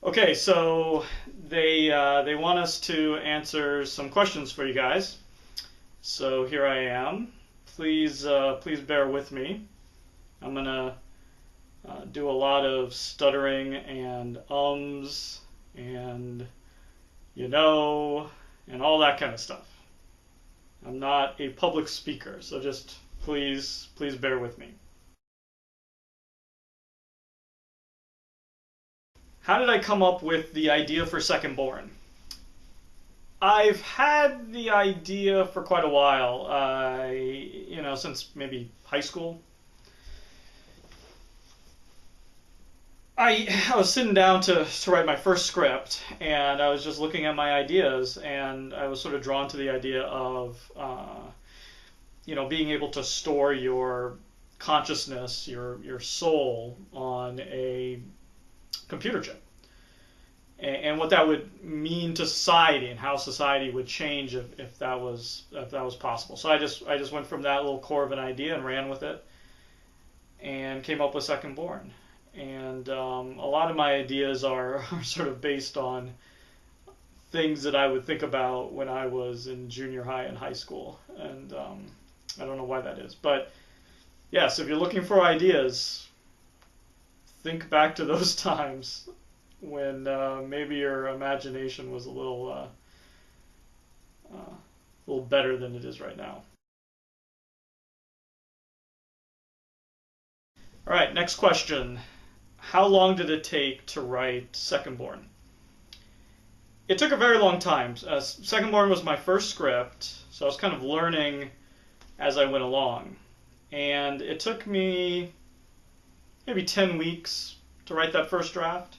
Okay, so they want us to answer some questions for you guys. So here I am. Please bear with me. I'm gonna do a lot of stuttering and and and all that kind of stuff. I'm not a public speaker, so just please bear with me. How did I come up with the idea for Second Born? I've had the idea for quite a while, since maybe high school. I was sitting down to write my first script, and I was just looking at my ideas, and I was sort of drawn to the idea of, being able to store your consciousness, your soul on a computer chip, and what that would mean to society and how society would change if that was possible. So I just went from that little core of an idea and ran with it, and came up with Second Born. And a lot of my ideas are sort of based on things that I would think about when I was in junior high and high school, and I don't know why that is, but yes, if you're looking for ideas, think back to those times when maybe your imagination was a little better than it is right now. All right, next question. How long did it take to write Second Born? It took a very long time. Second Born was my first script, so I was kind of learning as I went along. And it took me maybe 10 weeks to write that first draft.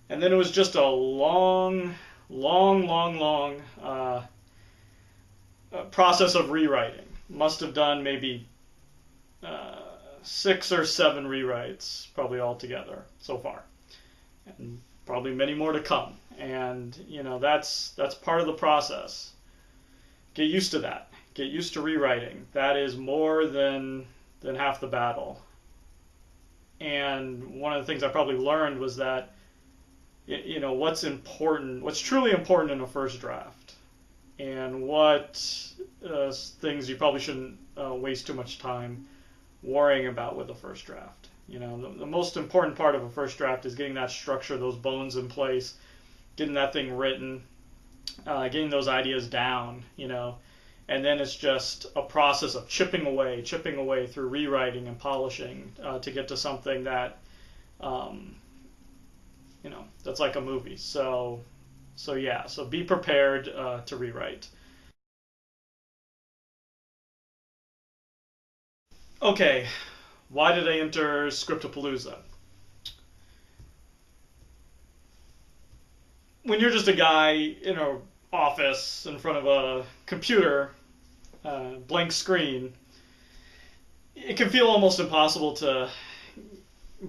And then it was just a long process of rewriting. Must have done maybe 6 or 7 rewrites, probably altogether so far, and probably many more to come. And that's part of the process. Get used to that. Get used to rewriting. That is more than half the battle. And one of the things I probably learned was that what's important, what's truly important in a first draft, and what things you probably shouldn't waste too much time worrying about with a first draft. The most important part of a first draft is getting that structure, those bones in place, getting that thing written, getting those ideas down, and then it's just a process of chipping away through rewriting and polishing to get to something that, that's like a movie. So be prepared to rewrite. Okay, why did I enter Scriptapalooza? When you're just a guy in an office in front of a computer, blank screen, it can feel almost impossible to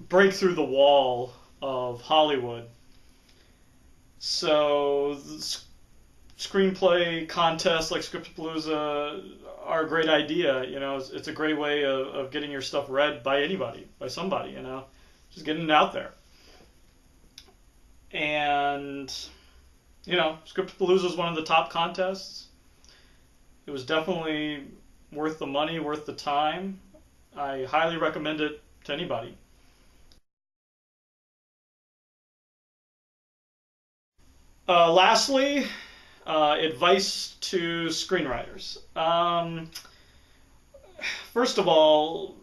break through the wall of Hollywood. So screenplay contests like Scriptapalooza are a great idea. It's a great way of getting your stuff read by anybody, by somebody. Just getting it out there. And Scriptapalooza is one of the top contests. It was definitely worth the money, worth the time. I highly recommend it to anybody. Lastly, advice to screenwriters. First of all,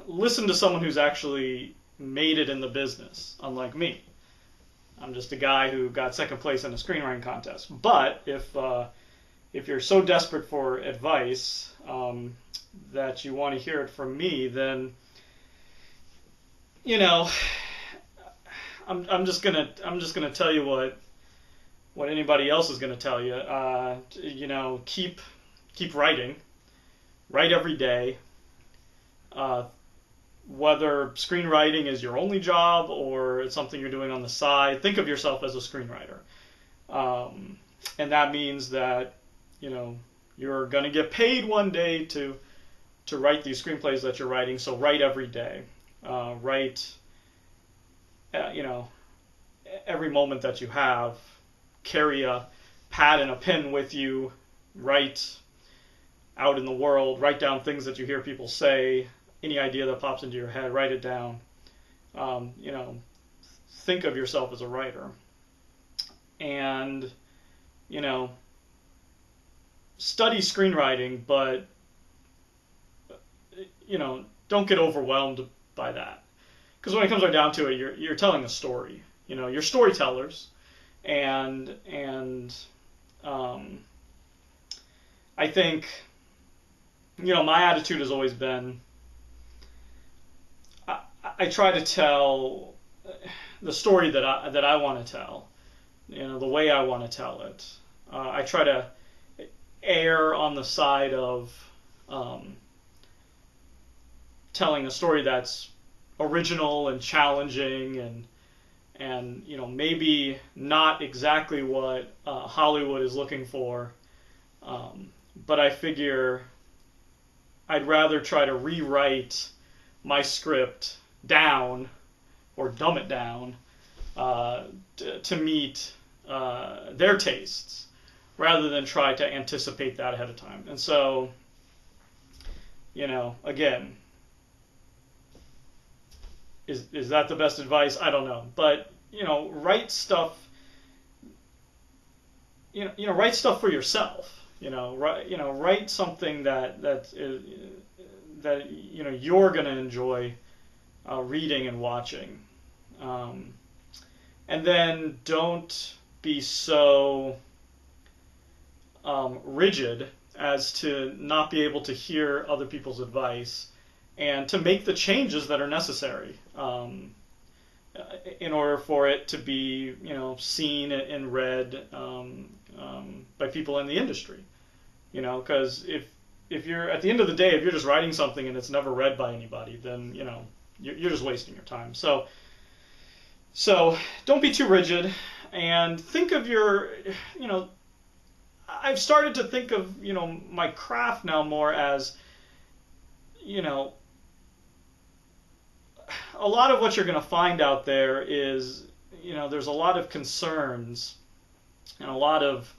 listen to someone who's actually made it in the business, unlike me. I'm just a guy who got second place in a screenwriting contest. But if you're so desperate for advice that you want to hear it from me, then I'm just gonna tell you what anybody else is gonna tell you. Keep writing. Write every day. Whether screenwriting is your only job or it's something you're doing on the side, think of yourself as a screenwriter. And that means that you're going to get paid one day to write these screenplays that you're writing. So write every day. Write every moment that you have, carry a pad and a pen with you, write out in the world, write down things that you hear people say, any idea that pops into your head, write it down. You know, think of yourself as a writer. And, you know, study screenwriting, but, you know, don't get overwhelmed by that. Because when it comes right down to it, you're telling a story. You know, you're storytellers, and I think, you know, my attitude has always been, I try to tell the story that I want to tell, you know, the way I want to tell it. I try to err on the side of telling a story that's original and challenging, and you know, maybe not exactly what Hollywood is looking for, but I figure I'd rather try to rewrite my script down or dumb it down to meet their tastes, rather than try to anticipate that ahead of time. And so, you know, again, is that the best advice? I don't know, but you know, write stuff. You know, write stuff for yourself. Write something that you know you're gonna enjoy reading and watching, and then don't be so rigid as to not be able to hear other people's advice and to make the changes that are necessary in order for it to be, you know, seen and read by people in the industry. You know, because if you're, at the end of the day, if you're just writing something and it's never read by anybody, then, you know, you're just wasting your time. So don't be too rigid, and think of your, you know, I've started to think of, you know, my craft now more as, you know, a lot of what you're going to find out there is, you know, there's a lot of concerns and a lot of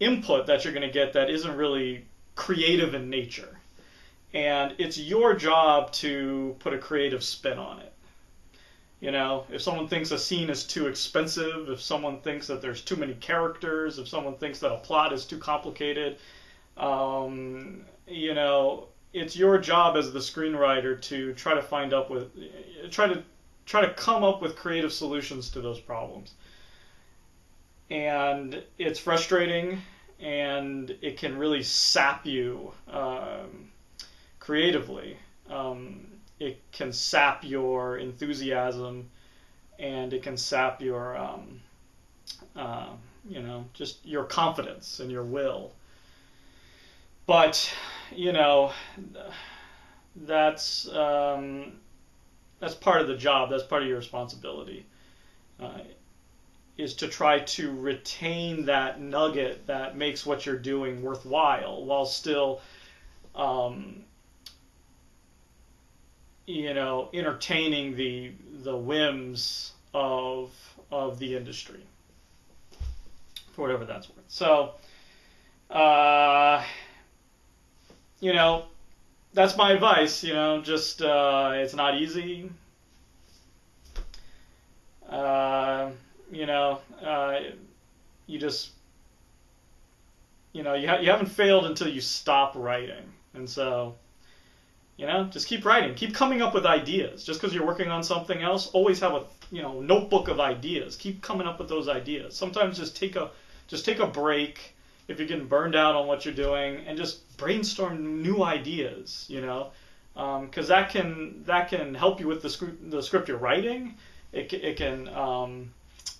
input that you're going to get that isn't really creative in nature. And it's your job to put a creative spin on it. You know, if someone thinks a scene is too expensive, if someone thinks that there's too many characters, if someone thinks that a plot is too complicated, you know, it's your job as the screenwriter to try to try to come up with creative solutions to those problems. And it's frustrating, and it can really sap you creatively. It can sap your enthusiasm, and it can sap your, you know, just your confidence and your will. But, you know, that's part of the job. That's part of your responsibility, is to try to retain that nugget that makes what you're doing worthwhile, while still, you know, entertaining the whims of the industry, for whatever that's worth. So, you know, that's my advice. You know, just it's not easy. You know, you just, you know, you haven't failed until you stop writing, and so, you know, just keep writing, keep coming up with ideas. Just because you're working on something else, always have a, you know, notebook of ideas. Keep coming up with those ideas. Sometimes just take a break if you're getting burned out on what you're doing, and just brainstorm new ideas. You know, because that can help you with the script you're writing. It can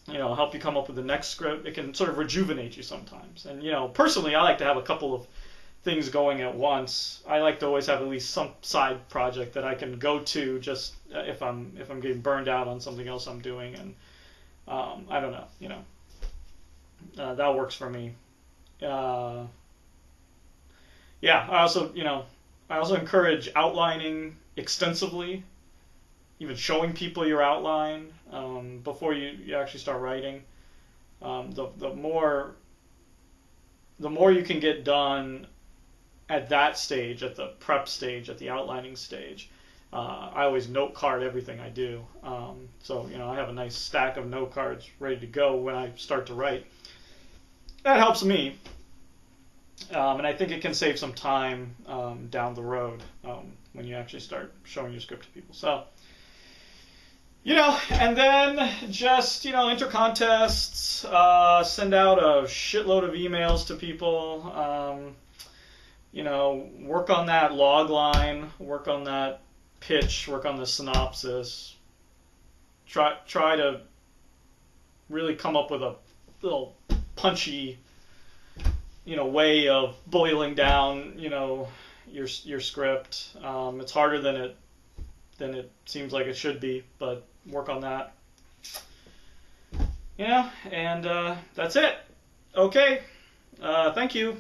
you know, help you come up with the next script. It can sort of rejuvenate you sometimes. And, you know, personally, I like to have a couple of things going at once. I like to always have at least some side project that I can go to just if I'm getting burned out on something else I'm doing. And I don't know, you know, that works for me. Yeah, I also encourage outlining extensively. even showing people your outline before you actually start writing. The more you can get done at that stage, at the prep stage, at the outlining stage. I always note card everything I do. So, I have a nice stack of note cards ready to go when I start to write. That helps me. And I think it can save some time down the road when you actually start showing your script to people. So, and then just, enter contests, send out a shitload of emails to people, work on that log line, work on that pitch, work on the synopsis, try to really come up with a little punchy, way of boiling down, your script. It's harder than it seems like it should be, but work on that. And that's it. Okay. Thank you.